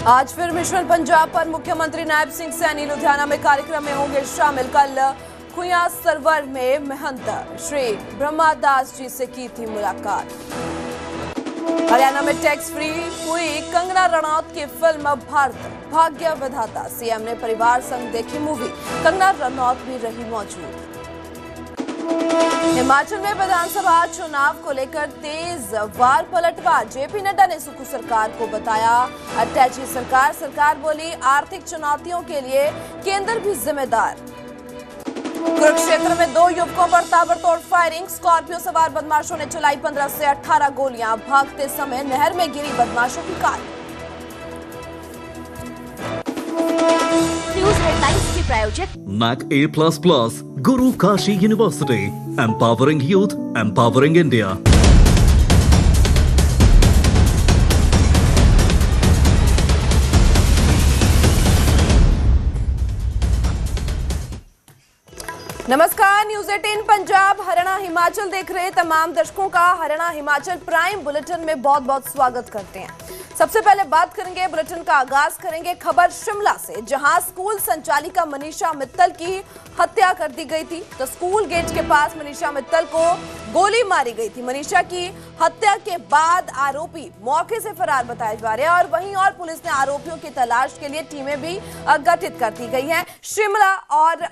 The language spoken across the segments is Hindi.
आज फिर मिशन पंजाब पर मुख्यमंत्री नायब सिंह सैनी लुधियाना में कार्यक्रम में होंगे शामिल। कल खुया सरवर में महंत श्री ब्रह्मादास जी से की थी मुलाकात। हरियाणा में टैक्स फ्री हुई कंगना रनौत की फिल्म भारत भाग्य विधाता। सीएम ने परिवार संग देखी मूवी, कंगना रनौत भी रही मौजूद। हिमाचल में विधानसभा चुनाव को लेकर तेज वार पलटवार। जेपी नड्डा ने सुक्खू सरकार को बताया अटैची सरकार। सरकार बोली आर्थिक चुनौतियों के लिए केंद्र भी जिम्मेदार। कुरुक्षेत्र में 2 युवकों पर ताबड़तोड़ फायरिंग। स्कॉर्पियो सवार बदमाशों ने चलाई 15 से 18 गोलियां। भागते समय नहर में गिरी बदमाशों की कार। न्यूज हेडलाइंस के प्रायोजक NAC A++ Guru Kashi University, empowering youth, empowering India. नमस्कार, न्यूज 18 पंजाब हरियाणा हिमाचल देख रहे तमाम दर्शकों का हरियाणा हिमाचल प्राइम बुलेटिन में बहुत बहुत स्वागत करते हैं। सबसे पहले बात करेंगे, बुलेटिन का आगाज करेंगे खबर शिमला से, जहां स्कूल संचालिका मनीषा मित्तल की हत्या कर दी गई थी। तो स्कूल गेट के पास मनीषा मित्तल को गोली मारी गई थी। मनीषा की हत्या के बाद आरोपी मौके से फरार बताए जा रहे हैं और वहीं और पुलिस ने आरोपियों की तलाश के लिए टीमें भी गठित कर दी गई हैं। शिमला और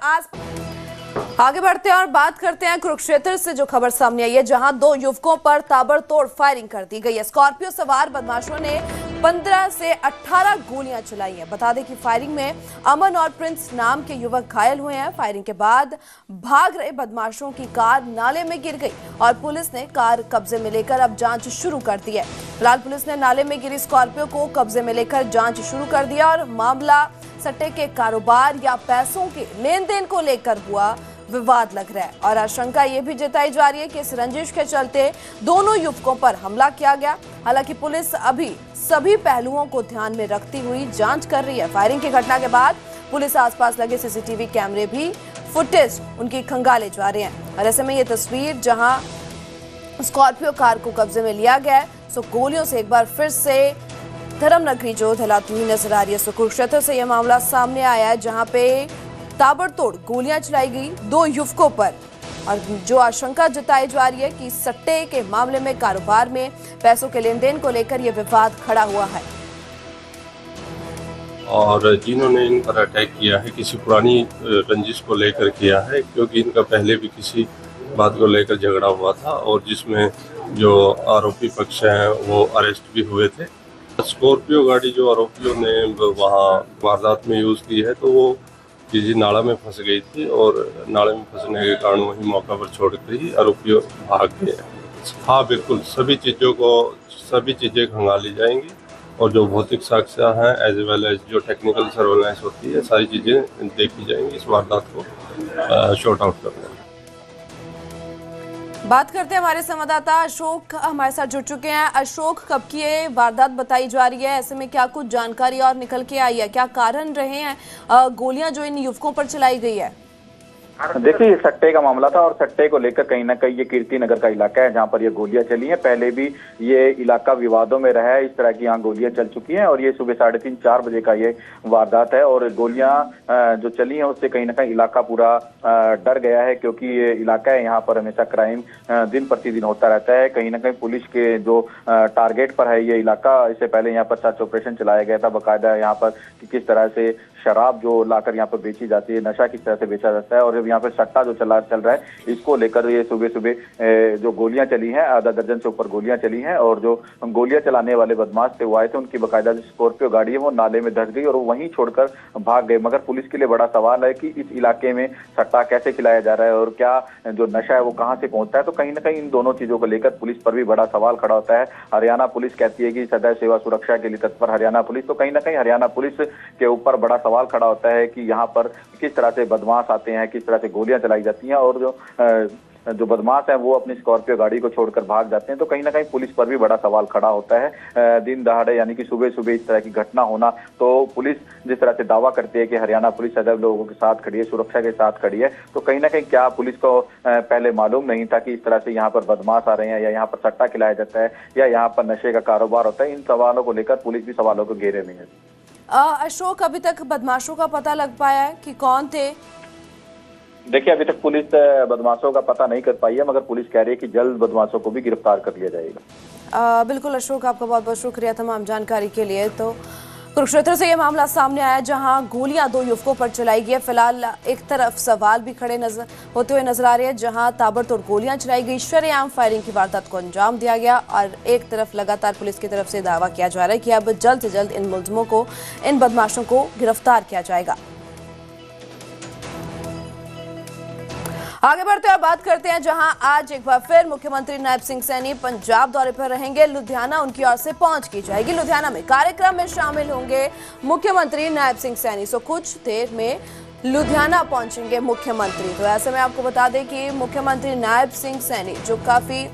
आगे बढ़ते हैं और बात करते हैं कुरुक्षेत्र से जो खबर सामने आई है, जहां 2 युवकों पर ताबड़तोड़ फायरिंग कर दी गई है। स्कॉर्पियो सवार बदमाशों ने 15 से 18 गोलियां चलाई हैं। बता दें कि फायरिंग में अमन और प्रिंस नाम के युवक घायल हुए हैं। फायरिंग के बाद भाग रहे बदमाशों की कार नाले में गिर गई और पुलिस ने कार कब्जे में लेकर अब जांच शुरू कर दी है। फिलहाल पुलिस ने नाले में गिरी स्कॉर्पियो को कब्जे में लेकर जांच शुरू कर दिया और मामला सट्टे के कारोबार या पैसों के लेन देन को लेकर हुआ विवाद लग रहा है और आशंका ये भी जताई जा रही है कि इस रंजिश के चलते दोनों युवकों पर हमला किया गया। हालांकि पुलिस अभी सभी पहलुओं को ध्यान में रखती हुई जांच कर रही है। फायरिंग की घटना के बाद पुलिस आसपास लगे सीसीटीवी कैमरे भी फुटेज उनकी खंगाले जा रहे हैं और ऐसे में ये तस्वीर जहां स्कॉर्पियो कार को कब्जे में लिया गया है, सो गोलियों से एक बार फिर से धर्मनगरी जो हिलाती हुई नजर आ रही है। सो कुरुक्षेत्र से यह मामला सामने आया है, जहां पे ताबड़तोड़ गोलियां चलाई गई 2 युवकों पर और जो आशंका जताई जा रही है कि सट्टे के मामले में कारोबार में पैसों के लेन देन को लेकर यह विवाद खड़ा हुआ है। और जिन्होंने इन पर अटैक किया है किसी पुरानी रंजिश को लेकर किया है, क्योंकि इनका पहले भी किसी बात को लेकर झगड़ा हुआ था और जिसमें जो आरोपी पक्ष हैं वो अरेस्ट भी हुए थे। स्कॉर्पियो गाड़ी जो आरोपियों ने वहाँ वारदात में यूज़ की है तो वो किसी नाला में फंस गई थी और नाले में फंसने के कारण वही मौका पर छोड़कर ही आरोपियों भाग गए। हाँ बिल्कुल, सभी चीज़ें खंगाली जाएंगी और जो भौतिक साक्ष्य हैं एज वेल एज जो टेक्निकल सर्वेलेंस होती है सारी चीज़ें देखी जाएंगी इस वारदात को शॉर्ट आउट करने में। बात करते हैं, हमारे संवाददाता अशोक हमारे साथ जुड़ चुके हैं। अशोक, कब की ये वारदात बताई जा रही है, ऐसे में क्या कुछ जानकारी और निकल के आई है, क्या कारण रहे हैं गोलियां जो इन युवकों पर चलाई गई है? देखिए, ये सट्टे का मामला था और सट्टे को लेकर कहीं ना कहीं ये कीर्ति नगर का इलाका है जहां पर ये गोलियां चली हैं। पहले भी ये इलाका विवादों में रहा है, इस तरह की यहाँ गोलियां चल चुकी हैं और ये सुबह 3:30-4 बजे का ये वारदात है और गोलियां जो चली हैं उससे कहीं ना कहीं इलाका पूरा डर गया है, क्योंकि ये इलाका है यहाँ पर हमेशा क्राइम दिन प्रतिदिन होता रहता है। कहीं ना कहीं पुलिस के जो टारगेट पर है ये इलाका। इससे पहले यहाँ पर सर्च ऑपरेशन चलाया गया था बाकायदा यहाँ पर कि किस तरह से शराब जो लाकर यहाँ पर बेची जाती है, नशा किस तरह से बेचा जाता है और यहाँ पे सट्टा जो चल रहा है इसको लेकर ये सुबह सुबह जो गोलियां चली हैं, आधा दर्जन से ऊपर गोलियां चली हैं और जो गोलियां चलाने वाले बदमाश थे वो आए थे, उनकी बाकायदा जो स्कॉर्पियो गाड़ी है वो नाले में धंस गई और वो वहीं छोड़कर भाग गए। मगर पुलिस के लिए बड़ा सवाल है कि इस इलाके में सट्टा कैसे खिलाया जा रहा है और क्या जो नशा है वो कहाँ से पहुंचता है। तो कहीं ना कहीं इन दोनों चीजों को लेकर पुलिस पर भी बड़ा सवाल खड़ा होता है। हरियाणा पुलिस कहती है कि सदैव सेवा सुरक्षा के लिए तत्पर हरियाणा पुलिस, तो कहीं ना कहीं हरियाणा पुलिस के ऊपर बड़ा सवाल खड़ा होता है कि यहाँ पर किस तरह से बदमाश आते हैं, किस तरह से गोलियां चलाई जाती हैं और जो बदमाश हैं वो अपनी स्कॉर्पियो गाड़ी को छोड़कर भाग जाते हैं। तो कहीं ना कहीं पुलिस पर भी बड़ा सवाल खड़ा होता है। दिन दहाड़े यानी कि सुबह सुबह इस तरह की घटना होना, तो पुलिस जिस तरह से दावा करती है कि हरियाणा पुलिस सदैव लोगों के साथ खड़ी है, सुरक्षा के साथ खड़ी है, तो कहीं ना कहीं क्या पुलिस को पहले मालूम नहीं था कि इस तरह से यहाँ पर बदमाश आ रहे हैं या यहाँ पर सट्टा खिलाया जाता है या यहाँ पर नशे का कारोबार होता है। इन सवालों को लेकर पुलिस भी सवालों के घेरे में है। अशोक, अभी तक बदमाशों का पता लग पाया है कि कौन थे? देखिए, अभी तक पुलिस बदमाशों का पता नहीं कर पाई है, मगर पुलिस कह रही है कि जल्द बदमाशों को भी गिरफ्तार कर लिया जाएगा। बिल्कुल अशोक, आपका बहुत बहुत शुक्रिया तमाम जानकारी के लिए। तो कुरुक्षेत्र से ये मामला सामने आया जहां गोलियां 2 युवकों पर चलाई गई है। फिलहाल एक तरफ सवाल भी खड़े होते हुए नजर आ रहे हैं, जहां ताबड़तोड़ गोलियां चलाई गई, शरेआम फायरिंग की वारदात को अंजाम दिया गया, और एक तरफ लगातार पुलिस की तरफ से दावा किया जा रहा है कि अब जल्द से जल्द इन मुलजिमों को, इन बदमाशों को गिरफ्तार किया जाएगा। आगे बढ़ते हुए बात करते हैं जहां आज एक बार फिर मुख्यमंत्री नायब सिंह सैनी पंजाब दौरे पर रहेंगे। लुधियाना उनकी ओर से पहुंच की जाएगी। लुधियाना में कार्यक्रम में शामिल होंगे मुख्यमंत्री नायब सिंह सैनी। सो कुछ देर में लुधियाना पहुंचेंगे मुख्यमंत्री। तो ऐसे में आपको बता दें कि मुख्यमंत्री नायब सिंह सैनी जो काफी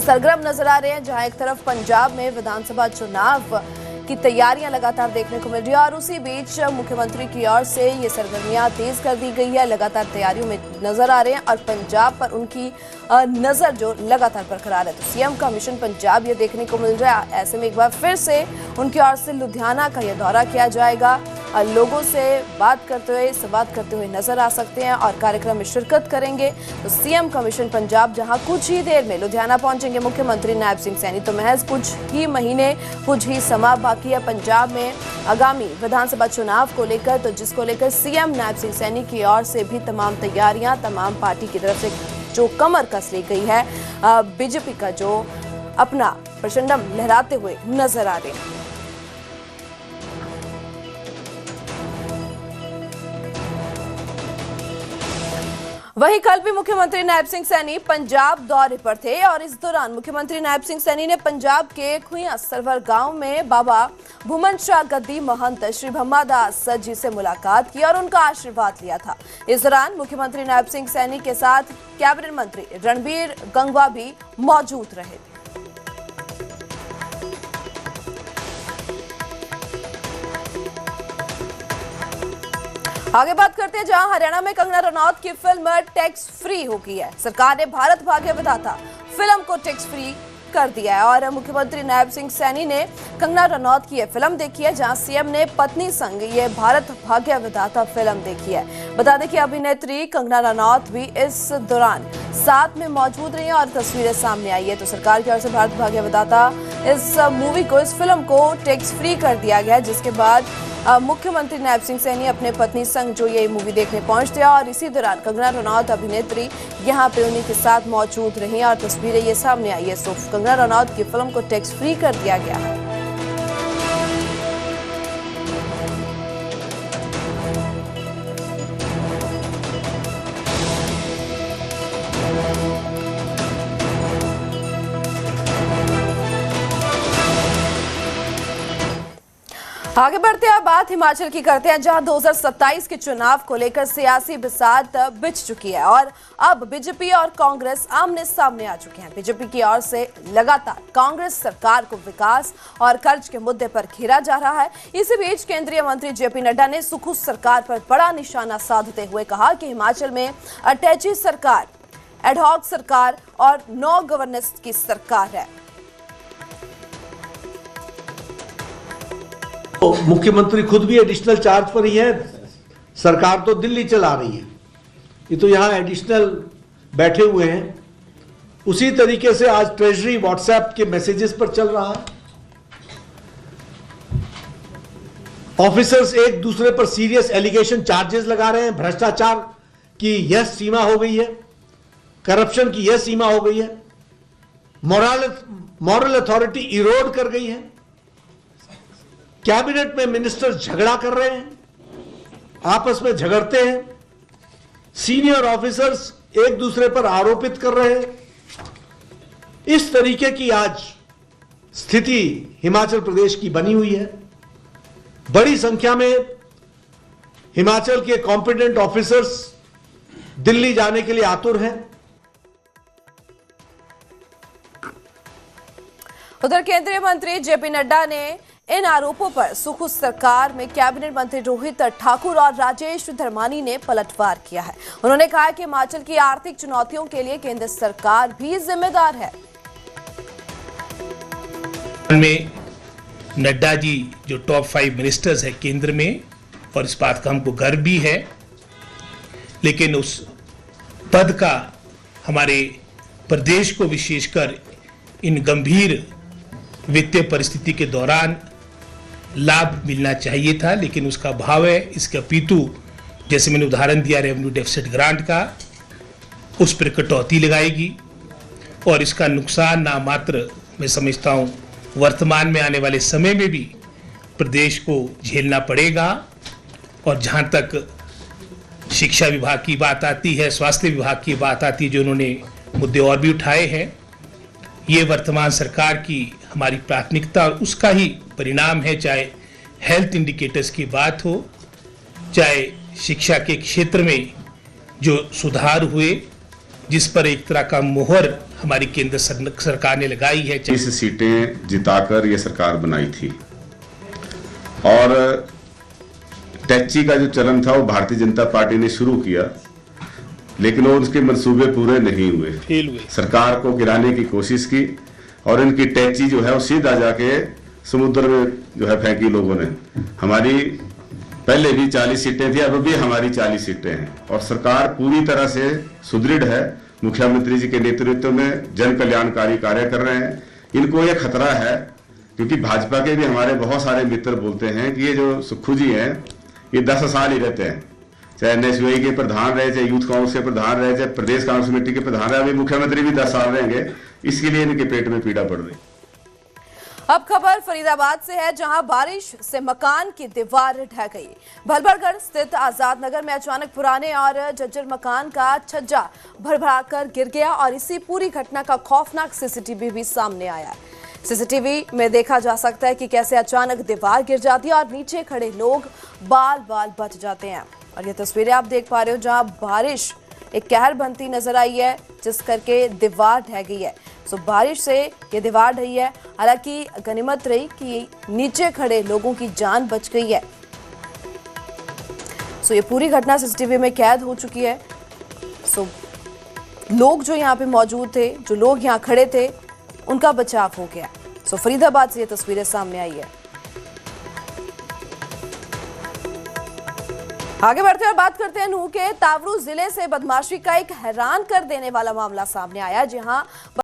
सरगर्म नजर आ रहे हैं, जहां एक तरफ पंजाब में विधानसभा चुनाव की तैयारियां लगातार देखने को मिल रही है, और उसी बीच मुख्यमंत्री की ओर से ये सरगर्मियां तेज कर दी गई है, लगातार तैयारियों में नजर आ रहे हैं, और पंजाब पर उनकी नजर जो लगातार बरकरार है। तो सीएम का मिशन पंजाब ये देखने को मिल रहा है। ऐसे में एक बार फिर से उनकी ओर से लुधियाना का यह दौरा किया जाएगा। लोगों से बात करते हुए, संवाद करते हुए नजर आ सकते हैं और कार्यक्रम में शिरकत करेंगे। तो सीएम का मिशन पंजाब, जहां कुछ ही देर में लुधियाना पहुंचेंगे मुख्यमंत्री नायब सिंह सैनी। तो महज कुछ ही महीने, कुछ ही समय बाकी है पंजाब में आगामी विधानसभा चुनाव को लेकर, तो जिसको लेकर सीएम नायब सिंह सैनी की ओर से भी तमाम तैयारियां, तमाम पार्टी की तरफ से जो कमर कस ली गई है, बीजेपी का जो अपना प्रचंडम लहराते हुए नजर आ रहे हैं। वहीं कल भी मुख्यमंत्री नायब सिंह सैनी पंजाब दौरे पर थे, और इस दौरान मुख्यमंत्री नायब सिंह सैनी ने पंजाब के खुइयां सरवर गांव में बाबा भूमन शाह गद्दी महंत श्री ब्रह्मादास जी से मुलाकात की और उनका आशीर्वाद लिया था। इस दौरान मुख्यमंत्री नायब सिंह सैनी के साथ कैबिनेट मंत्री रणबीर गंगवा भी मौजूद रहे। आगे बात करते हैं जहां हरियाणा में कंगना रनौत की फिल्म टैक्स फ्री हो गई है। सरकार ने भारत भाग्य विधाता फिल्म को टैक्स फ्री कर दिया है, और मुख्यमंत्री नायब सिंह सैनी ने कंगना रनौत की यह फिल्म देखी है, जहां सीएम ने पत्नी संग ये भारत भाग्य विधाता फिल्म देखी है। बता दें कि अभिनेत्री कंगना रनौत भी इस दौरान साथ में मौजूद रही है और तस्वीरें सामने आई है। तो सरकार की ओर से भारत भाग्य विधाता इस मूवी को, इस फिल्म को टैक्स फ्री कर दिया गया, जिसके बाद मुख्यमंत्री नायब सिंह सैनी अपने पत्नी संग जो ये मूवी देखने पहुंचते, और इसी दौरान कंगना रनौत अभिनेत्री यहां पे उन्हीं के साथ मौजूद रही और तस्वीरें ये सामने आई है। सो कंगना रनौत की फिल्म को टैक्स फ्री कर दिया गया है। आगे बढ़ते हैं, बात हिमाचल की करते हैं, जहां 2027 के चुनाव को लेकर सियासी बिसात बिछ चुकी है और अब बीजेपी और कांग्रेस आमने सामने आ चुके हैं। बीजेपी की ओर से लगातार कांग्रेस सरकार को विकास और कर्ज के मुद्दे पर घेरा जा रहा है। इसी बीच केंद्रीय मंत्री जेपी नड्डा ने सुखू सरकार पर बड़ा निशाना साधते हुए कहा कि हिमाचल में अटैची सरकार, एडहॉक सरकार और नो गवर्नेंस की सरकार है। तो मुख्यमंत्री खुद भी एडिशनल चार्ज पर ही है, सरकार तो दिल्ली चला रही है, ये तो यहां एडिशनल बैठे हुए हैं। उसी तरीके से आज ट्रेजरी व्हाट्सएप के मैसेजेस पर चल रहा है। ऑफिसर्स एक दूसरे पर सीरियस एलिगेशन चार्जेस लगा रहे हैं। भ्रष्टाचार की यह सीमा हो गई है, करप्शन की यह सीमा हो गई है, मॉरल अथॉरिटी इरोड कर गई है। कैबिनेट में मिनिस्टर झगड़ा कर रहे हैं, आपस में झगड़ते हैं, सीनियर ऑफिसर्स एक दूसरे पर आरोपित कर रहे हैं। इस तरीके की आज स्थिति हिमाचल प्रदेश की बनी हुई है। बड़ी संख्या में हिमाचल के कॉम्पिटेंट ऑफिसर्स दिल्ली जाने के लिए आतुर हैं। उधर केंद्रीय मंत्री जेपी नड्डा ने इन आरोपों पर सुखू सरकार में कैबिनेट मंत्री रोहित ठाकुर और राजेश धर्मानी ने पलटवार किया है। उन्होंने कहा कि हिमाचल की आर्थिक चुनौतियों के लिए केंद्र सरकार भी जिम्मेदार है। में नड्डा जी जो टॉप 5 मिनिस्टर्स है केंद्र में, और इस बात का हमको गर्व भी है, लेकिन उस पद का हमारे प्रदेश को विशेषकर इन गंभीर वित्तीय परिस्थिति के दौरान लाभ मिलना चाहिए था, लेकिन उसका अभाव है। इसके अपितु जैसे मैंने उदाहरण दिया रेवेन्यू डेफिसिट ग्रांट का, उस पर कटौती लगाएगी और इसका नुकसान ना मात्र मैं समझता हूँ वर्तमान में आने वाले समय में भी प्रदेश को झेलना पड़ेगा। और जहाँ तक शिक्षा विभाग की बात आती है, स्वास्थ्य विभाग की बात आती है, जो उन्होंने मुद्दे और भी उठाए हैं, ये वर्तमान सरकार की हमारी प्राथमिकता और उसका ही परिणाम है। चाहे हेल्थ इंडिकेटर्स की बात हो, चाहे शिक्षा के क्षेत्र में जो सुधार हुए, जिस पर एक तरह का मोहर हमारी केंद्र सरकार ने लगाई है। 20 सीटें जिताकर ये सरकार बनाई थी और टैक्सी का जो चलन था वो भारतीय जनता पार्टी ने शुरू किया, लेकिन वो उसके मंसूबे पूरे नहीं हुए, फेल हुए। सरकार को गिराने की कोशिश की और इनकी टैक्सी जो है वो सीधा जाके समुद्र में जो है फेंकी लोगों ने। हमारी पहले भी 40 सीटें थी, अब भी हमारी 40 सीटें हैं और सरकार पूरी तरह से सुदृढ़ है। मुख्यमंत्री जी के नेतृत्व में जन कल्याणकारी कार्य कर रहे हैं। इनको ये खतरा है क्योंकि भाजपा के भी हमारे बहुत सारे मित्र बोलते हैं कि ये जो सुक्खू जी हैं ये 10 साल ही रहते हैं, चाहे NSUI के प्रधान रहे, चाहे यूथ कांग्रेस के प्रधान रहे, चाहे प्रदेश कांग्रेस कमेटी के प्रधान रहे, अभी मुख्यमंत्री भी 10 साल रहेंगे। इसके लिए इनके पेट में पीड़ा पड़ रही। अब खबर फरीदाबाद से है, जहां बारिश से मकान की दीवार ढह गई। भलभड़गढ़ स्थित आजाद नगर में अचानक पुराने और जर्जर मकान का छज्जा भरभराकर गिर गया और इसी पूरी घटना का खौफनाक सीसीटीवी भी सामने आया। सीसीटीवी में देखा जा सकता है कि कैसे अचानक दीवार गिर जाती है और नीचे खड़े लोग बाल बाल बच जाते हैं। और ये तस्वीरें आप देख पा रहे हो जहां बारिश एक कहर बनती नजर आई है, जिस करके दीवार ढह गई है। सो बारिश से ये दीवार ढही है, हालांकि गनीमत रही कि नीचे खड़े लोगों की जान बच गई है। सो ये पूरी घटना सीसीटीवी में कैद हो चुकी है। सो लोग जो यहाँ पे मौजूद थे, जो लोग यहाँ खड़े थे, उनका बचाव हो गया। सो फरीदाबाद से ये तस्वीरें सामने आई है। आगे बढ़ते हैं और बात करते हैं नूह के तावरू जिले से बदमाशी का एक हैरान कर देने वाला मामला सामने आया, जहां